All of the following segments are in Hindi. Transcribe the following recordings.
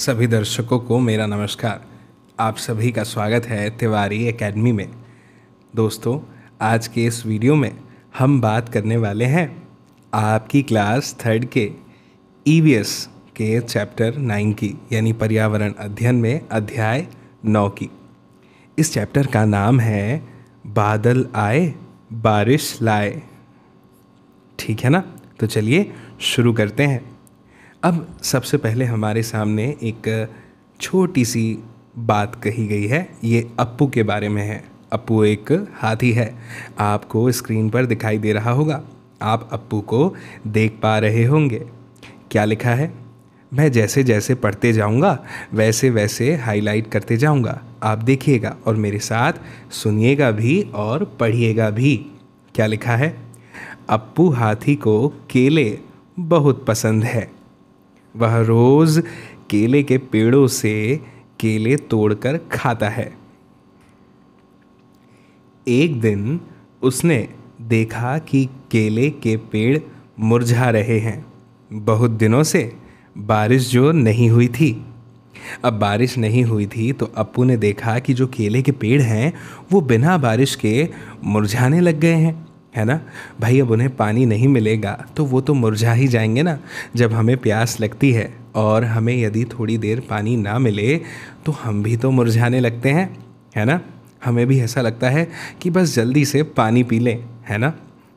सभी दर्शकों को मेरा नमस्कार। आप सभी का स्वागत है तिवारी एकेडमी में। दोस्तों, आज के इस वीडियो में हम बात करने वाले हैं आपकी क्लास 3rd के ईवीएस के चैप्टर 9 की, यानी पर्यावरण अध्ययन में अध्याय 9 की। इस चैप्टर का नाम है बादल आए बारिश लाए। ठीक है ना? तो चलिए शुरू करते हैं। अब सबसे पहले हमारे सामने एक छोटी सी बात कही गई है। ये अप्पू के बारे में है। अप्पू एक हाथी है। आपको स्क्रीन पर दिखाई दे रहा होगा। आप अप्पू को देख पा रहे होंगे। क्या लिखा है? मैं जैसे जैसे पढ़ते जाऊंगा वैसे वैसे हाईलाइट करते जाऊंगा। आप देखिएगा और मेरे साथ सुनिएगा भी और पढ़िएगा भी। क्या लिखा है? अप्पू हाथी को केले बहुत पसंद है। वह रोज़ केले के पेड़ों से केले तोड़कर खाता है। एक दिन उसने देखा कि केले के पेड़ मुरझा रहे हैं। बहुत दिनों से बारिश जो नहीं हुई थी। अब बारिश नहीं हुई थी तो अप्पू ने देखा कि जो केले के पेड़ हैं वो बिना बारिश के मुरझाने लग गए हैं, है ना भाई। अब उन्हें पानी नहीं मिलेगा तो वो तो मुरझा ही जाएंगे ना। जब हमें प्यास लगती है और हमें यदि थोड़ी देर पानी ना मिले तो हम भी तो मुरझाने लगते हैं, है ना। हमें भी ऐसा लगता है कि बस जल्दी से पानी पी लें, है ना।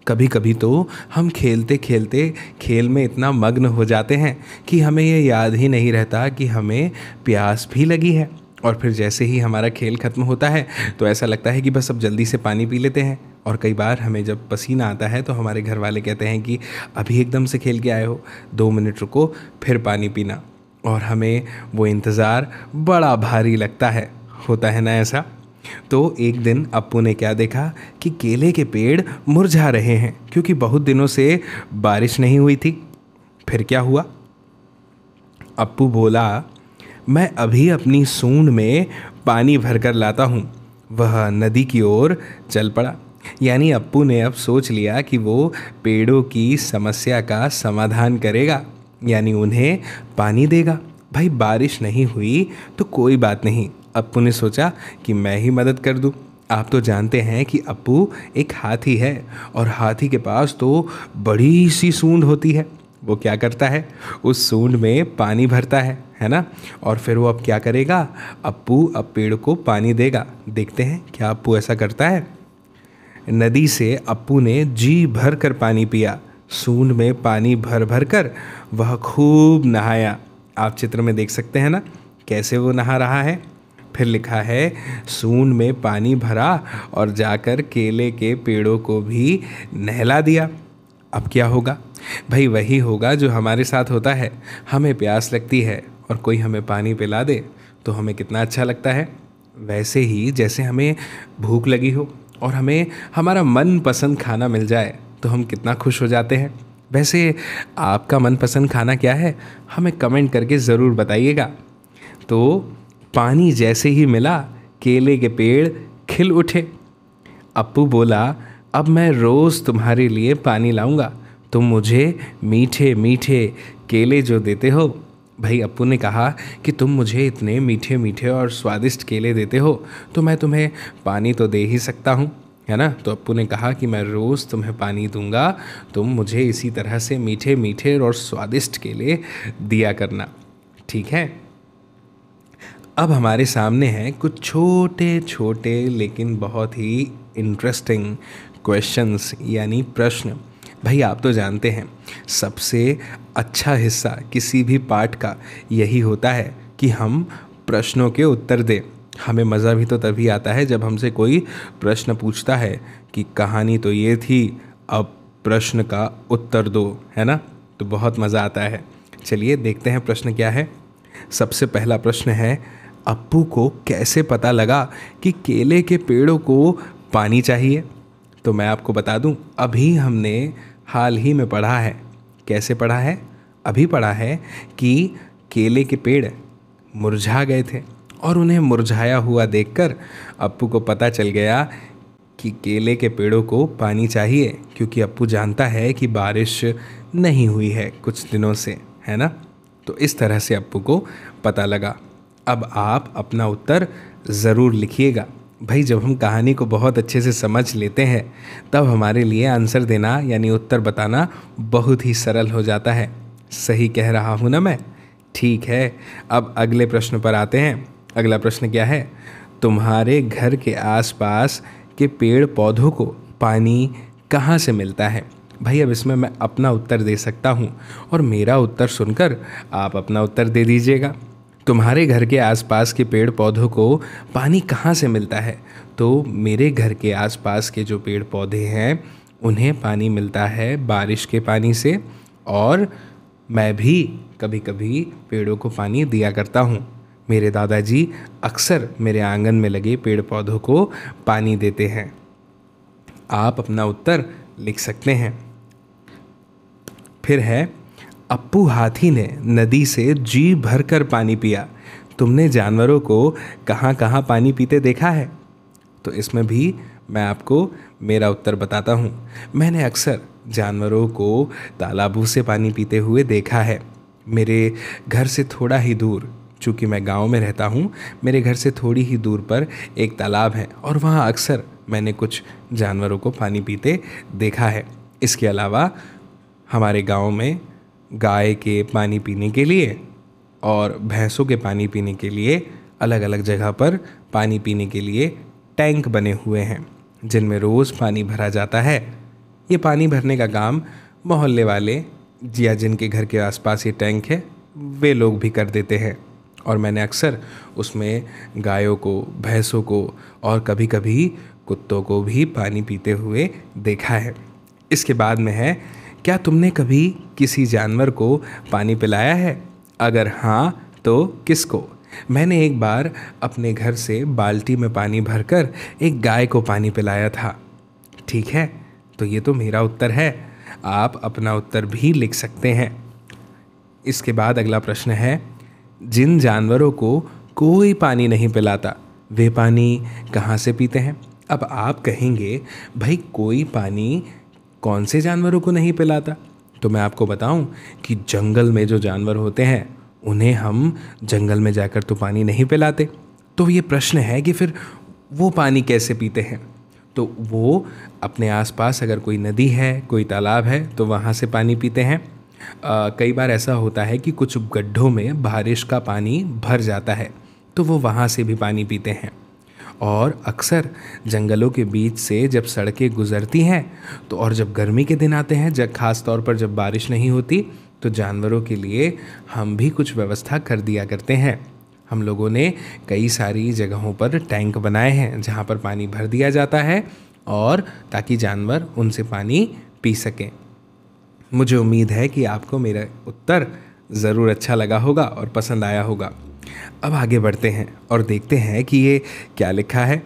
कभी कभी तो हम खेलते खेलते खेल में इतना मग्न हो जाते हैं कि हमें ये याद ही नहीं रहता कि हमें प्यास भी लगी है। और फिर जैसे ही हमारा खेल ख़त्म होता है तो ऐसा लगता है कि बस अब जल्दी से पानी पी लेते हैं। और कई बार हमें जब पसीना आता है तो हमारे घर वाले कहते हैं कि अभी एकदम से खेल के आए हो, 2 मिनट रुको फिर पानी पीना। और हमें वो इंतज़ार बड़ा भारी लगता है, होता है ना ऐसा। तो एक दिन अप्पू ने क्या देखा कि केले के पेड़ मुरझा रहे हैं क्योंकि बहुत दिनों से बारिश नहीं हुई थी। फिर क्या हुआ? अप्पू बोला, मैं अभी अपनी सूंड में पानी भर कर लाता हूँ। वह नदी की ओर चल पड़ा। यानी अप्पू ने अब सोच लिया कि वो पेड़ों की समस्या का समाधान करेगा, यानी उन्हें पानी देगा। भाई बारिश नहीं हुई तो कोई बात नहीं, अप्पू ने सोचा कि मैं ही मदद कर दूँ। आप तो जानते हैं कि अप्पू एक हाथी है और हाथी के पास तो बड़ी सी सूंड होती है। वो क्या करता है? उस सूंड में पानी भरता है ना। और फिर वो अब क्या करेगा? अप्पू अब पेड़ को पानी देगा। देखते हैं क्या अप्पू ऐसा करता है। नदी से अप्पू ने जी भर कर पानी पिया। सूंड में पानी भर भर कर वह खूब नहाया। आप चित्र में देख सकते हैं ना कैसे वो नहा रहा है। फिर लिखा है, सूंड में पानी भरा और जाकर केले के पेड़ों को भी नहला दिया। अब क्या होगा? भाई वही होगा जो हमारे साथ होता है। हमें प्यास लगती है और कोई हमें पानी पिला दे तो हमें कितना अच्छा लगता है। वैसे ही जैसे हमें भूख लगी हो और हमें हमारा मनपसंद खाना मिल जाए तो हम कितना खुश हो जाते हैं। वैसे आपका मनपसंद खाना क्या है? हमें कमेंट करके ज़रूर बताइएगा। तो पानी जैसे ही मिला केले के पेड़ खिल उठे। अप्पू बोला, अब मैं रोज़ तुम्हारे लिए पानी लाऊंगा। तुम मुझे मीठे मीठे केले जो देते हो। भाई अप्पू ने कहा कि तुम मुझे इतने मीठे मीठे और स्वादिष्ट केले देते हो तो मैं तुम्हें पानी तो दे ही सकता हूँ, है ना। तो अप्पू ने कहा कि मैं रोज़ तुम्हें पानी दूंगा, तुम मुझे इसी तरह से मीठे मीठे और स्वादिष्ट केले दिया करना, ठीक है। अब हमारे सामने हैं कुछ छोटे छोटे लेकिन बहुत ही इंटरेस्टिंग क्वेश्चंस, यानी प्रश्न। भाई आप तो जानते हैं सबसे अच्छा हिस्सा किसी भी पाठ का यही होता है कि हम प्रश्नों के उत्तर दें। हमें मज़ा भी तो तभी आता है जब हमसे कोई प्रश्न पूछता है कि कहानी तो ये थी, अब प्रश्न का उत्तर दो, है ना। तो बहुत मज़ा आता है। चलिए देखते हैं प्रश्न क्या है। सबसे पहला प्रश्न है, अप्पू को कैसे पता लगा कि केले के पेड़ों को पानी चाहिए? तो मैं आपको बता दूं, अभी हमने हाल ही में पढ़ा है। कैसे पढ़ा है? अभी पढ़ा है कि केले के पेड़ मुरझा गए थे और उन्हें मुरझाया हुआ देखकर अप्पू को पता चल गया कि केले के पेड़ों को पानी चाहिए, क्योंकि अप्पू जानता है कि बारिश नहीं हुई है कुछ दिनों से, है ना। तो इस तरह से अप्पू को पता लगा। अब आप अपना उत्तर ज़रूर लिखिएगा। भाई जब हम कहानी को बहुत अच्छे से समझ लेते हैं तब हमारे लिए आंसर देना यानी उत्तर बताना बहुत ही सरल हो जाता है। सही कह रहा हूँ ना मैं? ठीक है, अब अगले प्रश्न पर आते हैं। अगला प्रश्न क्या है? तुम्हारे घर के आसपास के पेड़ पौधों को पानी कहाँ से मिलता है? भाई अब इसमें मैं अपना उत्तर दे सकता हूँ और मेरा उत्तर सुनकर आप अपना उत्तर दे दीजिएगा। तुम्हारे घर के आसपास के पेड़ पौधों को पानी कहाँ से मिलता है? तो मेरे घर के आसपास के जो पेड़ पौधे हैं उन्हें पानी मिलता है बारिश के पानी से, और मैं भी कभी कभी पेड़ों को पानी दिया करता हूँ। मेरे दादाजी अक्सर मेरे आंगन में लगे पेड़ पौधों को पानी देते हैं। आप अपना उत्तर लिख सकते हैं। फिर है, अप्पू हाथी ने नदी से जी भरकर पानी पिया। तुमने जानवरों को कहाँ कहाँ पानी पीते देखा है? तो इसमें भी मैं आपको मेरा उत्तर बताता हूँ। मैंने अक्सर जानवरों को तालाबों से पानी पीते हुए देखा है। मेरे घर से थोड़ा ही दूर, चूँकि मैं गांव में रहता हूँ, मेरे घर से थोड़ी ही दूर पर एक तालाब है और वहाँ अक्सर मैंने कुछ जानवरों को पानी पीते देखा है। इसके अलावा हमारे गांव में गाय के पानी पीने के लिए और भैंसों के पानी पीने के लिए अलग अलग जगह पर पानी पीने के लिए टैंक बने हुए हैं जिनमें रोज़ पानी भरा जाता है। ये पानी भरने का काम मोहल्ले वाले या जिनके घर के आसपास ये टैंक है वे लोग भी कर देते हैं, और मैंने अक्सर उसमें गायों को, भैंसों को और कभी कभी कुत्तों को भी पानी पीते हुए देखा है। इसके बाद में है, क्या तुमने कभी किसी जानवर को पानी पिलाया है? अगर हाँ तो किसको? मैंने एक बार अपने घर से बाल्टी में पानी भरकर एक गाय को पानी पिलाया था। ठीक है, तो ये तो मेरा उत्तर है। आप अपना उत्तर भी लिख सकते हैं। इसके बाद अगला प्रश्न है, जिन जानवरों को कोई पानी नहीं पिलाता वे पानी कहाँ से पीते हैं? अब आप कहेंगे भाई कोई पानी कौन से जानवरों को नहीं पिलाता? तो मैं आपको बताऊं कि जंगल में जो जानवर होते हैं उन्हें हम जंगल में जाकर तो पानी नहीं पिलाते। तो ये प्रश्न है कि फिर वो पानी कैसे पीते हैं? तो वो अपने आसपास अगर कोई नदी है, कोई तालाब है तो वहाँ से पानी पीते हैं। कई बार ऐसा होता है कि कुछ गड्ढों में बारिश का पानी भर जाता है तो वो वहाँ से भी पानी पीते हैं। और अक्सर जंगलों के बीच से जब सड़कें गुजरती हैं तो, और जब गर्मी के दिन आते हैं, जब ख़ास तौर पर जब बारिश नहीं होती, तो जानवरों के लिए हम भी कुछ व्यवस्था कर दिया करते हैं। हम लोगों ने कई सारी जगहों पर टैंक बनाए हैं जहाँ पर पानी भर दिया जाता है और ताकि जानवर उनसे पानी पी सकें। मुझे उम्मीद है कि आपको मेरा उत्तर ज़रूर अच्छा लगा होगा और पसंद आया होगा। अब आगे बढ़ते हैं और देखते हैं कि ये क्या लिखा है।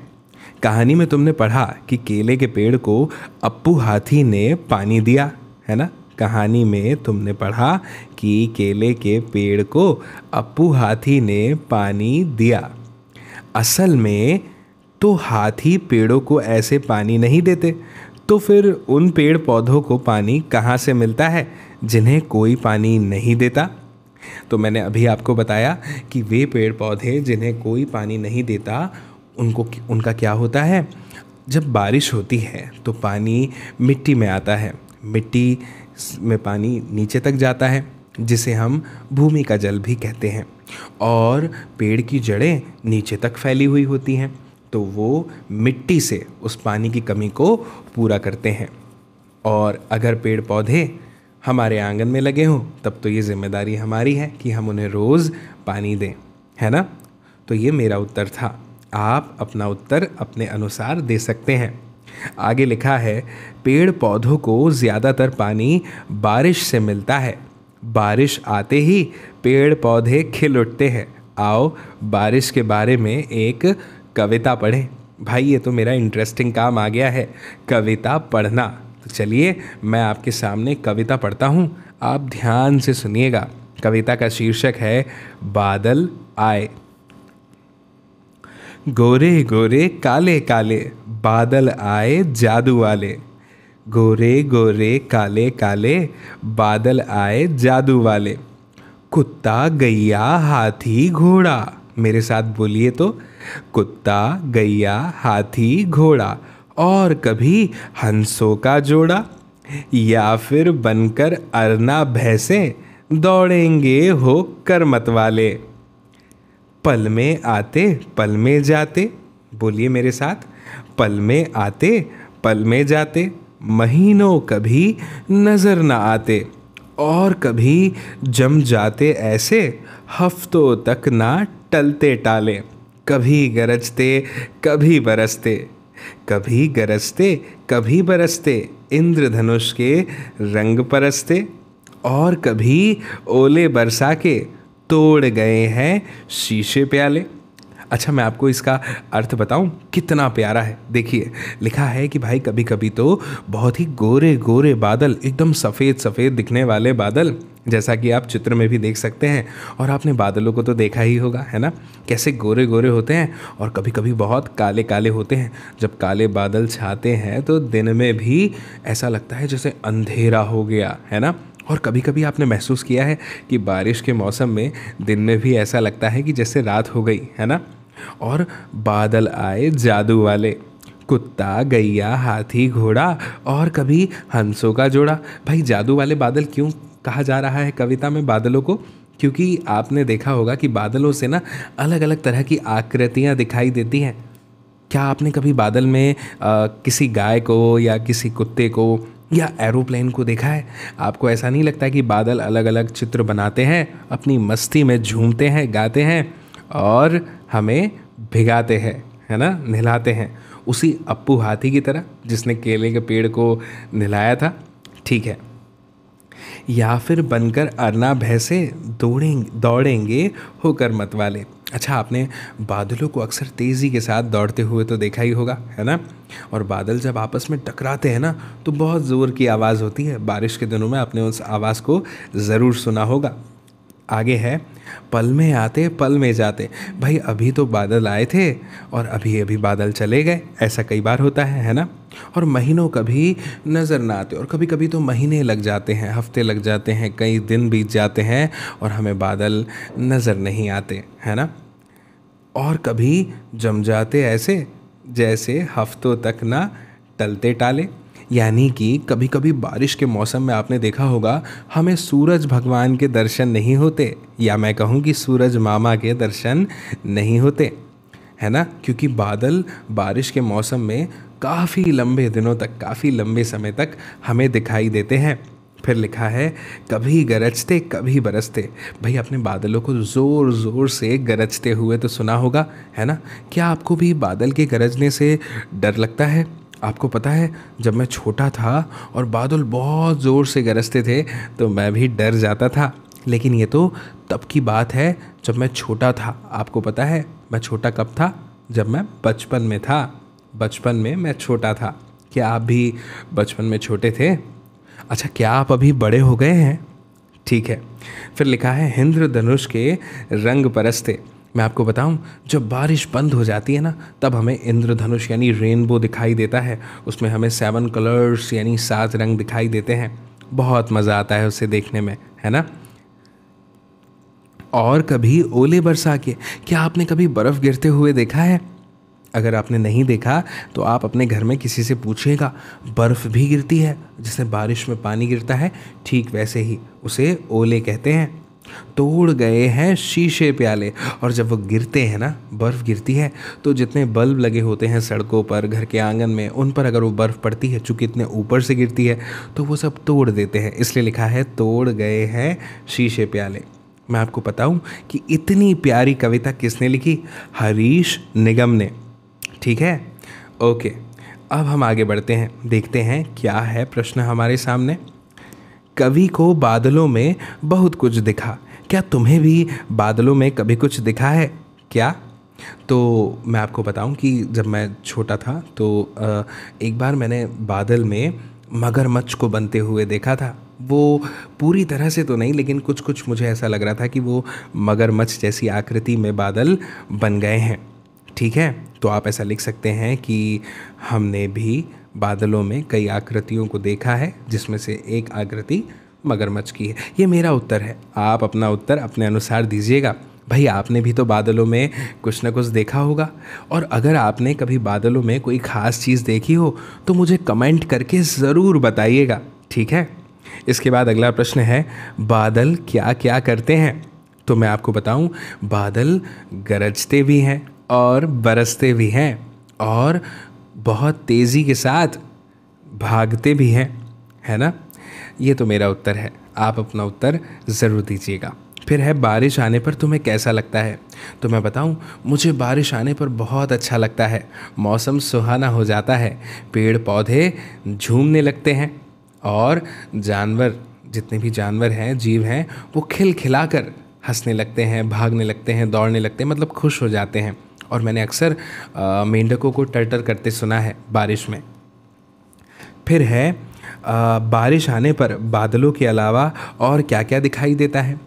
कहानी में तुमने पढ़ा कि केले के पेड़ को अप्पू हाथी ने पानी दिया, है ना? कहानी में तुमने पढ़ा कि केले के पेड़ को अप्पू हाथी ने पानी दिया। असल में तो हाथी पेड़ों को ऐसे पानी नहीं देते, तो फिर उन पेड़ पौधों को पानी कहाँ से मिलता है जिन्हें कोई पानी नहीं देता? तो मैंने अभी आपको बताया कि वे पेड़ पौधे जिन्हें कोई पानी नहीं देता उनका क्या होता है, जब बारिश होती है तो पानी मिट्टी में आता है, मिट्टी में पानी नीचे तक जाता है जिसे हम भूमि का जल भी कहते हैं, और पेड़ की जड़ें नीचे तक फैली हुई होती हैं तो वो मिट्टी से उस पानी की कमी को पूरा करते हैं। और अगर पेड़ पौधे हमारे आंगन में लगे हों तब तो ये जिम्मेदारी हमारी है कि हम उन्हें रोज़ पानी दें, है ना? तो ये मेरा उत्तर था। आप अपना उत्तर अपने अनुसार दे सकते हैं। आगे लिखा है, पेड़ पौधों को ज़्यादातर पानी बारिश से मिलता है। बारिश आते ही पेड़ पौधे खिल उठते हैं। आओ बारिश के बारे में एक कविता पढ़ें। भाई ये तो मेरा इंटरेस्टिंग काम आ गया है, कविता पढ़ना। तो चलिए मैं आपके सामने कविता पढ़ता हूँ, आप ध्यान से सुनिएगा। कविता का शीर्षक है बादल आए। गोरे गोरे काले काले बादल आए जादू वाले। गोरे गोरे काले काले बादल आए जादू वाले। कुत्ता गैया हाथी घोड़ा। मेरे साथ बोलिए तो, कुत्ता गैया हाथी घोड़ा, और कभी हंसों का जोड़ा, या फिर बनकर अरना भैंसे, दौड़ेंगे हो कर मत वाले। पल में आते पल में जाते, बोलिए मेरे साथ, पल में आते पल में जाते, महीनों कभी नजर न आते, और कभी जम जाते ऐसे, हफ्तों तक ना टलते टाले। कभी गरजते कभी बरसते, कभी गरजते कभी बरसते, इंद्रधनुष के रंग परसते, और कभी ओले बरसा के, तोड़ गए हैं शीशे प्याले। अच्छा, मैं आपको इसका अर्थ बताऊं, कितना प्यारा है। देखिए, लिखा है कि भाई कभी कभी तो बहुत ही गोरे गोरे बादल, एकदम सफ़ेद सफ़ेद दिखने वाले बादल, जैसा कि आप चित्र में भी देख सकते हैं, और आपने बादलों को तो देखा ही होगा, है ना, कैसे गोरे गोरे होते हैं, और कभी कभी बहुत काले काले होते हैं। जब काले बादल छाते हैं तो दिन में भी ऐसा लगता है जैसे अंधेरा हो गया, है ना। और कभी कभी आपने महसूस किया है कि बारिश के मौसम में दिन में भी ऐसा लगता है कि जैसे रात हो गई, है ना। और बादल आए जादू वाले, कुत्ता गैया हाथी घोड़ा, और कभी हंसों का जोड़ा। भाई जादू वाले बादल क्यों कहा जा रहा है कविता में बादलों को? क्योंकि आपने देखा होगा कि बादलों से ना अलग अलग तरह की आकृतियाँ दिखाई देती हैं। क्या आपने कभी बादल में किसी गाय को या किसी कुत्ते को या एरोप्लेन को देखा है? आपको ऐसा नहीं लगता कि बादल अलग अलग चित्र बनाते हैं, अपनी मस्ती में झूमते हैं, गाते हैं और हमें भिगाते हैं, है ना, नहलाते हैं, उसी अप्पू हाथी की तरह जिसने केले के पेड़ को नहलाया था। ठीक है। या फिर बनकर अरना भैंसे, दौड़ेंगे होकर मत वाले। अच्छा, आपने बादलों को अक्सर तेज़ी के साथ दौड़ते हुए तो देखा ही होगा, है ना। और बादल जब आपस में टकराते हैं ना तो बहुत ज़ोर की आवाज़ होती है। बारिश के दिनों में आपने उस आवाज़ को ज़रूर सुना होगा। आगे है, पल में आते पल में जाते। भाई अभी तो बादल आए थे और अभी अभी बादल चले गए, ऐसा कई बार होता है ना। और महीनों कभी नज़र ना आते, और कभी कभी तो महीने लग जाते हैं, हफ्ते लग जाते हैं, कई दिन बीत जाते हैं और हमें बादल नज़र नहीं आते, है ना। और कभी जम जाते ऐसे जैसे हफ्तों तक ना टलते टाले। यानी कि कभी कभी बारिश के मौसम में आपने देखा होगा हमें सूरज भगवान के दर्शन नहीं होते, या मैं कहूँ कि सूरज मामा के दर्शन नहीं होते, है ना। क्योंकि बादल बारिश के मौसम में काफ़ी लंबे दिनों तक, काफ़ी लंबे समय तक हमें दिखाई देते हैं। फिर लिखा है, कभी गरजते कभी बरसते। भाई अपने बादलों को ज़ोर ज़ोर से गरजते हुए तो सुना होगा, है ना। क्या आपको भी बादल के गरजने से डर लगता है? आपको पता है, जब मैं छोटा था और बादल बहुत ज़ोर से गरजते थे तो मैं भी डर जाता था। लेकिन ये तो तब की बात है जब मैं छोटा था। आपको पता है मैं छोटा कब था? जब मैं बचपन में था। बचपन में मैं छोटा था। क्या आप भी बचपन में छोटे थे? अच्छा, क्या आप अभी बड़े हो गए हैं? ठीक है। फिर लिखा है, इंद्रधनुष के रंग परसते। मैं आपको बताऊं, जब बारिश बंद हो जाती है ना तब हमें इंद्रधनुष यानी रेनबो दिखाई देता है। उसमें हमें 7 कलर्स यानी 7 रंग दिखाई देते हैं। बहुत मज़ा आता है उसे देखने में, है ना। और कभी ओले बरसा के। क्या आपने कभी बर्फ़ गिरते हुए देखा है? अगर आपने नहीं देखा तो आप अपने घर में किसी से पूछिएगा। बर्फ़ भी गिरती है, जैसे बारिश में पानी गिरता है, ठीक वैसे ही उसे ओले कहते हैं। तोड़ गए हैं शीशे प्याले। और जब वो गिरते हैं ना, बर्फ़ गिरती है, तो जितने बल्ब लगे होते हैं सड़कों पर, घर के आंगन में, उन पर अगर वो बर्फ़ पड़ती है, चूँकि इतने ऊपर से गिरती है, तो वो सब तोड़ देते हैं। इसलिए लिखा है, तोड़ गए हैं शीशे प्याले। मैं आपको बताऊं कि इतनी प्यारी कविता किसने लिखी? हरीश निगम ने। ठीक है, ओके। अब हम आगे बढ़ते हैं, देखते हैं क्या है प्रश्न हमारे सामने। कवि को बादलों में बहुत कुछ दिखा। क्या तुम्हें भी बादलों में कभी कुछ दिखा है क्या? तो मैं आपको बताऊं कि जब मैं छोटा था तो एक बार मैंने बादल में मगरमच्छ को बनते हुए देखा था। वो पूरी तरह से तो नहीं, लेकिन कुछ कुछ मुझे ऐसा लग रहा था कि वो मगरमच्छ जैसी आकृति में बादल बन गए हैं। ठीक है, तो आप ऐसा लिख सकते हैं कि हमने भी बादलों में कई आकृतियों को देखा है, जिसमें से एक आकृति मगरमच्छ की है। ये मेरा उत्तर है, आप अपना उत्तर अपने अनुसार दीजिएगा। भाई आपने भी तो बादलों में कुछ ना कुछ देखा होगा, और अगर आपने कभी बादलों में कोई ख़ास चीज़ देखी हो तो मुझे कमेंट करके ज़रूर बताइएगा, ठीक है। इसके बाद अगला प्रश्न है, बादल क्या क्या करते हैं? तो मैं आपको बताऊं, बादल गरजते भी हैं और बरसते भी हैं और बहुत तेज़ी के साथ भागते भी हैं, है ना। ये तो मेरा उत्तर है, आप अपना उत्तर ज़रूर दीजिएगा। फिर है, बारिश आने पर तुम्हें कैसा लगता है? तो मैं बताऊं, मुझे बारिश आने पर बहुत अच्छा लगता है। मौसम सुहाना हो जाता है, पेड़ पौधे झूमने लगते हैं और जानवर, जितने भी जानवर हैं, जीव हैं, वो खिलखिलाकर हंसने लगते हैं, भागने लगते हैं, दौड़ने लगते हैं, मतलब खुश हो जाते हैं। और मैंने अक्सर मेंढकों को टर्टर करते सुना है बारिश में। फिर है, बारिश आने पर बादलों के अलावा और क्या क्या दिखाई देता है?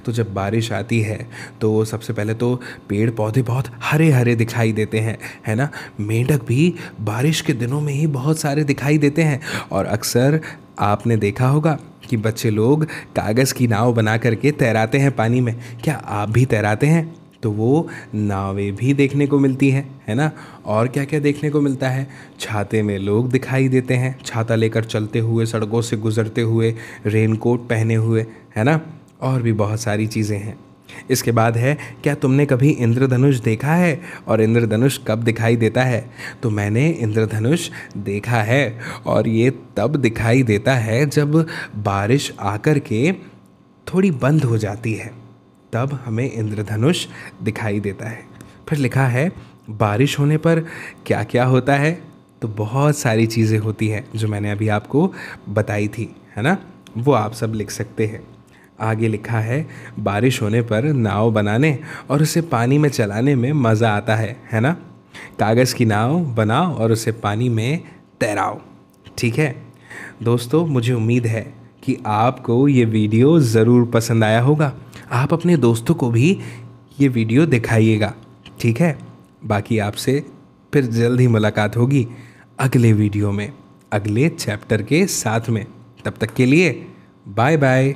तो जब बारिश आती है तो सबसे पहले तो पेड़ पौधे बहुत हरे हरे दिखाई देते हैं, है ना। मेंढक भी बारिश के दिनों में ही बहुत सारे दिखाई देते हैं। और अक्सर आपने देखा होगा कि बच्चे लोग कागज़ की नाव बना करके तैराते हैं पानी में। क्या आप भी तैराते हैं? तो वो नावें भी देखने को मिलती हैं, है ना। और क्या क्या देखने को मिलता है? छाते में लोग दिखाई देते हैं, छाता लेकर चलते हुए, सड़कों से गुजरते हुए, रेनकोट पहने हुए, है ना। और भी बहुत सारी चीज़ें हैं। इसके बाद है, क्या तुमने कभी इंद्रधनुष देखा है? और इंद्रधनुष कब दिखाई देता है? तो मैंने इंद्रधनुष देखा है, और ये तब दिखाई देता है जब बारिश आकर के थोड़ी बंद हो जाती है, तब हमें इंद्रधनुष दिखाई देता है। फिर लिखा है, बारिश होने पर क्या क्या होता है? तो बहुत सारी चीज़ें होती हैं जो मैंने अभी आपको बताई थी, है ना। वो आप सब लिख सकते हैं। आगे लिखा है, बारिश होने पर नाव बनाने और उसे पानी में चलाने में मज़ा आता है ना। कागज़ की नाव बनाओ और उसे पानी में तैराओ, ठीक है। दोस्तों, मुझे उम्मीद है कि आपको ये वीडियो ज़रूर पसंद आया होगा। आप अपने दोस्तों को भी ये वीडियो दिखाइएगा, ठीक है। बाकी आपसे फिर जल्द ही मुलाकात होगी अगले वीडियो में, अगले चैप्टर के साथ में। तब तक के लिए बाय बाय।